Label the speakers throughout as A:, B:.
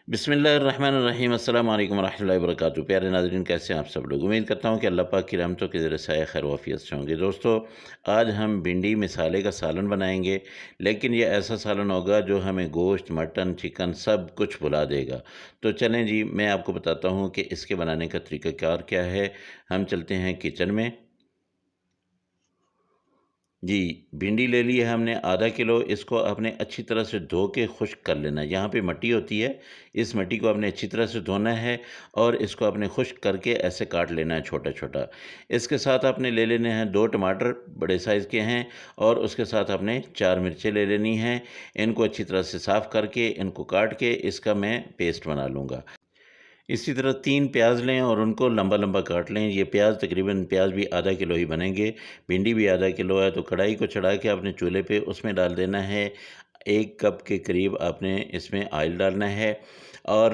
A: बिस्मिल्लाहिर्रहमानिर्रहीम अस्सलाम वालेकुम रहमतुल्लाहि व बरकातहू। प्यारे नाज़रीन, कैसे हैं आप सब लोग। उम्मीद करता हूँ कि अल्लाह पाक की रहमतों के ज़रिए साया खैर वाफ़ियत से होंगे। दोस्तों, आज हम भिंडी मिसाले का सालन बनाएंगे, लेकिन ये ऐसा सालन होगा जो हमें गोश्त, मटन, चिकन सब कुछ भुला देगा। तो चलें जी, मैं आपको बताता हूँ कि इसके बनाने का तरीक़ाकार क्या है। हम चलते हैं किचन में। जी, भिंडी ले ली है हमने आधा किलो। इसको आपने अच्छी तरह से धो के खुश्क कर लेना है। यहाँ पे मट्टी होती है, इस मट्टी को आपने अच्छी तरह से धोना है और इसको आपने खुश्क करके ऐसे काट लेना है छोटा-छोटा। इसके साथ आपने ले लेने हैं 2 टमाटर बड़े साइज़ के हैं और उसके साथ आपने 4 मिर्चें ले लेनी हैं। इनको अच्छी तरह से साफ़ करके, इनको काट के इसका मैं पेस्ट बना लूँगा। इसी तरह 3 प्याज़ लें और उनको लंबा-लंबा काट लें। ये तकरीबन प्याज़ भी आधा किलो ही बनेंगे, भिंडी भी आधा किलो है। तो कढ़ाई को चढ़ा के आपने चूल्हे पे उसमें डाल देना है। 1 कप के करीब आपने इसमें ऑयल डालना है और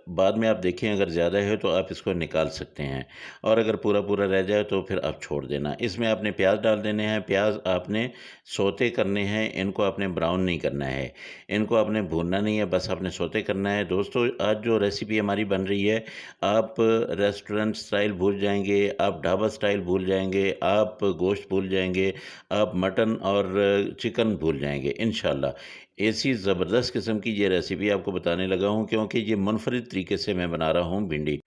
A: बाद में आप देखें अगर ज़्यादा है तो आप इसको निकाल सकते हैं और अगर पूरा-पूरा रह जाए तो फिर आप छोड़ देना। इसमें आपने प्याज़ डाल देने हैं। प्याज़ आपने सौते करने हैं, इनको आपने ब्राउन नहीं करना है। इनको आपने भूनना नहीं है, बस आपने सौते करना है। दोस्तों, आज जो रेसिपी हमारी बन रही है, आप रेस्टोरेंट स्टाइल भूल जाएँगे, आप ढाबा स्टाइल भूल जाएँगे, आप गोश्त भूल जाएँगे, आप मटन और चिकन भूल जाएँगे इंशाअल्लाह। ऐसी ज़बरदस्त किस्म की ये रेसिपी आपको बताने लगा हूँ क्योंकि ये मुनफ़रिद तरीके से मैं बना रहा हूँ भिंडी।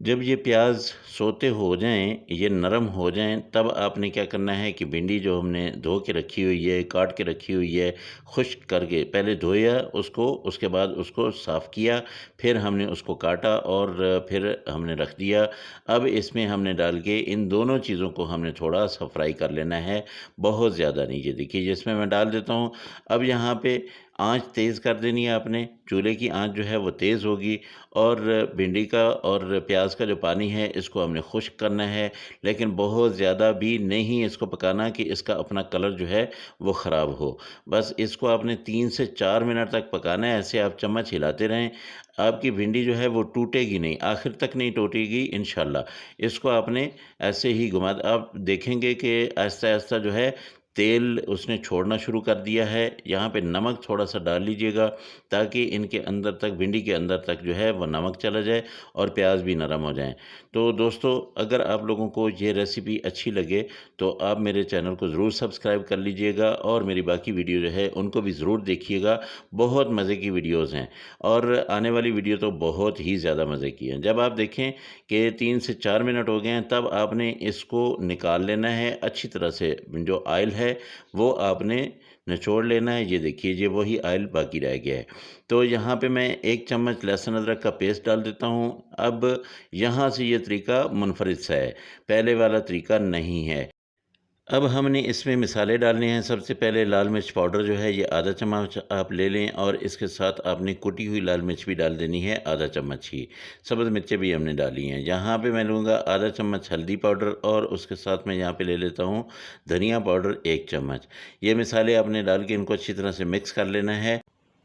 A: जब ये प्याज़ सोते हो जाएँ, ये नरम हो जाएँ, तब आपने क्या करना है कि भिंडी जो हमने धो के रखी हुई है, काट के रखी हुई है, खुश्क करके पहले धोया उसको, उसके बाद उसको साफ़ किया, फिर हमने उसको काटा और फिर हमने रख दिया। अब इसमें हमने डाल के इन दोनों चीज़ों को हमने थोड़ा-सा फ्राई कर लेना है, बहुत ज़्यादा नहीं। ये देखिए, जिसमें मैं डाल देता हूँ। अब यहाँ पे आँच तेज़ कर देनी है आपने, चूल्हे की आँच जो है वो तेज़ होगी और भिंडी का और प्याज का जो पानी है इसको हमने खुश्क करना है, लेकिन बहुत ज़्यादा भी नहीं इसको पकाना कि इसका अपना कलर जो है वो ख़राब हो। बस इसको आपने 3 से 4 मिनट तक पकाना है। ऐसे आप चम्मच हिलाते रहें, आपकी भिंडी जो है वो टूटेगी नहीं, आखिर तक नहीं टूटेगी इंशाल्लाह। इसको आपने ऐसे ही आप देखेंगे कि आहिस्ता-आहिस्ता जो है तेल उसने छोड़ना शुरू कर दिया है। यहाँ पे नमक थोड़ा-सा डाल लीजिएगा ताकि इनके अंदर तक, भिंडी के अंदर तक जो है वो नमक चला जाए और प्याज भी नरम हो जाएँ। तो दोस्तों, अगर आप लोगों को ये रेसिपी अच्छी लगे तो आप मेरे चैनल को ज़रूर सब्सक्राइब कर लीजिएगा और मेरी बाकी वीडियो जो है उनको भी ज़रूर देखिएगा। बहुत मज़े की वीडियोज़ हैं और आने वाली वीडियो तो बहुत ही ज़्यादा मज़े की है। जब आप देखें कि 3 से 4 मिनट हो गए हैं, तब आपने इसको निकाल लेना है अच्छी तरह से। जो ऑयल है वो आपने निचोड़ लेना है। ये देखिए, ये वही ऑयल बाकी रह गया है। तो यहाँ पे मैं 1 चम्मच लहसुन अदरक का पेस्ट डाल देता हूँ। अब यहाँ से ये तरीका मुनफ़रिद सा है, पहले वाला तरीका नहीं है। अब हमने इसमें मिसाले डालने हैं। सबसे पहले लाल मिर्च पाउडर जो है ये आधा चम्मच आप ले लें और इसके साथ आपने कुटी हुई लाल मिर्च भी डाल देनी है, आधा चम्मच ही। सब्ज़ मिर्चें भी हमने डाली हैं। यहाँ पे मैं लूँगा आधा चम्मच हल्दी पाउडर और उसके साथ मैं यहाँ पे ले लेता हूँ धनिया पाउडर 1 चम्मच। ये मिसाले आपने डाल के इनको अच्छी तरह से मिक्स कर लेना है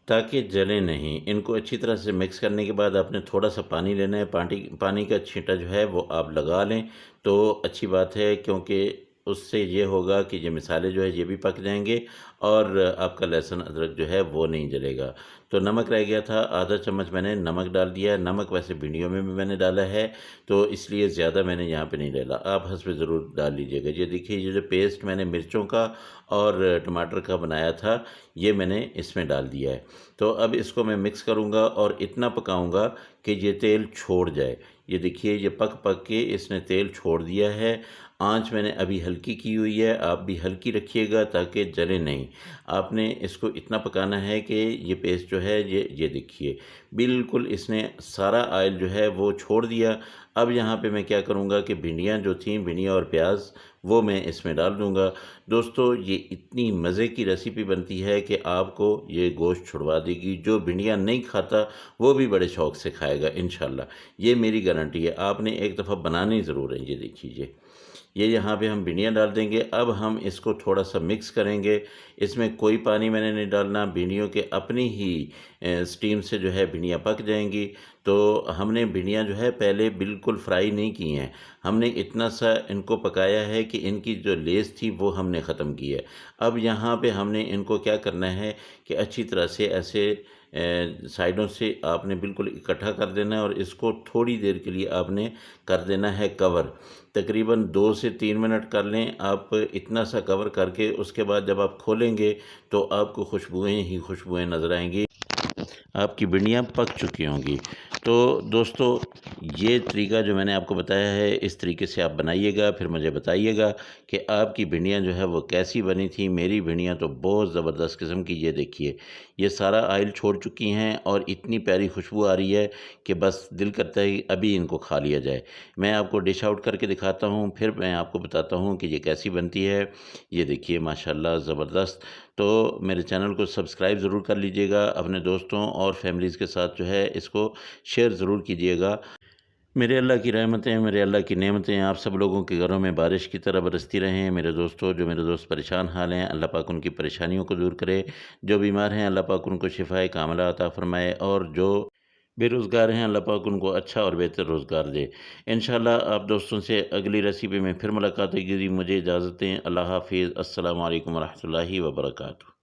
A: ताकि जले नहीं। इनको अच्छी तरह से मिक्स करने के बाद आपने थोड़ा-सा पानी लेना है। पानी का छींटा जो है वो आप लगा लें तो अच्छी बात है, क्योंकि उससे ये होगा कि ये मिसाले जो है ये भी पक जाएँगे और आपका लहसुन अदरक जो है वो नहीं जलेगा। तो नमक रह गया था, आधा चम्मच मैंने नमक डाल दिया है। नमक वैसे भिंडियों में भी मैंने डाला है, तो इसलिए ज़्यादा मैंने यहाँ पे नहीं डाला। आप हस्ब ज़रूर डाल लीजिएगा। ये देखिए, ये जो पेस्ट मैंने मिर्चों का और टमाटर का बनाया था, ये मैंने इसमें डाल दिया है। तो अब इसको मैं मिक्स करूँगा और इतना पकाऊँगा कि ये तेल छोड़ जाए। ये देखिए, ये पक-पक के इसने तेल छोड़ दिया है। आँच मैंने अभी हल्की की हुई है, आप भी हल्की रखिएगा ताकि जले नहीं। आपने इसको इतना पकाना है कि ये पेस्ट जो है ये देखिए, बिल्कुल इसने सारा ऑयल जो है वो छोड़ दिया। अब यहाँ पे मैं क्या करूँगा कि भिंडियाँ जो थीं, भिंडियाँ और प्याज़, वो मैं इसमें डाल दूँगा। दोस्तों, ये इतनी मज़े की रेसिपी बनती है कि आपको ये गोश्त छुड़वा देगी। जो भिंडियाँ नहीं खाता वो भी बड़े शौक़ से खाएगा इंशाअल्लाह। ये मेरी गारंटी है। आपने एक दफ़ा बनानी ज़रूर है। ये देखिए, ये यहाँ पे हम भिंडियाँ डाल देंगे। अब हम इसको थोड़ा-सा मिक्स करेंगे। इसमें कोई पानी मैंने नहीं डालना, भिंडियों के अपनी ही स्टीम से जो है भिंडियाँ पक जाएँगी। तो हमने भिंडियाँ जो है पहले बिल्कुल फ्राई नहीं की हैं, हमने इतना सा इनको पकाया है कि इनकी जो लेज़ थी वो हमने ख़त्म की है। अब यहाँ पे हमने इनको क्या करना है कि अच्छी तरह से ऐसे साइडों से आपने बिल्कुल इकट्ठा कर देना है और इसको थोड़ी देर के लिए आपने कर देना है कवर। तकरीबन 2 से 3 मिनट कर लें आप इतना सा कवर करके, उसके बाद जब आप खोलेंगे तो आपको खुशबुएँ ही खुशबुएँ नज़र आएँगी, आपकी भिंडियाँ पक चुकी होंगी। तो दोस्तों, ये तरीका जो मैंने आपको बताया है, इस तरीके से आप बनाइएगा, फिर मुझे बताइएगा कि आपकी भिंडियाँ जो है वो कैसी बनी थी। मेरी भिंडियाँ तो बहुत ज़बरदस्त किस्म की, ये देखिए, ये सारा ऑयल छोड़ चुकी हैं और इतनी प्यारी खुशबू आ रही है कि बस दिल करता है कि अभी इनको खा लिया जाए। मैं आपको डिश आउट करके दिखाता हूँ, फिर मैं आपको बताता हूँ कि ये कैसी बनती है। ये देखिए माशाल्लाह ज़बरदस्त। तो मेरे चैनल को सब्सक्राइब ज़रूर कर लीजिएगा, अपने दोस्तों और फैमिलीज़ के साथ जो है इसको शेयर ज़रूर कीजिएगा। मेरे अल्लाह की रहमतें, मेरे अल्लाह की नेमतें आप सब लोगों के घरों में बारिश की तरह बरसती रहें। मेरे दोस्तों, जो मेरे दोस्त परेशान हाल हैं, अल्लाह पाक उनकी परेशानियों को दूर करे। जो बीमार हैं, अल्लाह पाक उनको शिफ़ाए कामिला अता फ़रमाए, और जो बेरोज़गार हैं, अल्लाह पाक उनको अच्छा और बेहतर रोज़गार दे। इंशाअल्लाह आप दोस्तों से अगली रेसिपी में फिर मुलाकात होगी। मुझे इजाज़त दें। अल्लाह हाफ़िज़। अस्सलामु अलैकुम व रहमतुल्लाहि व बरकातुहू।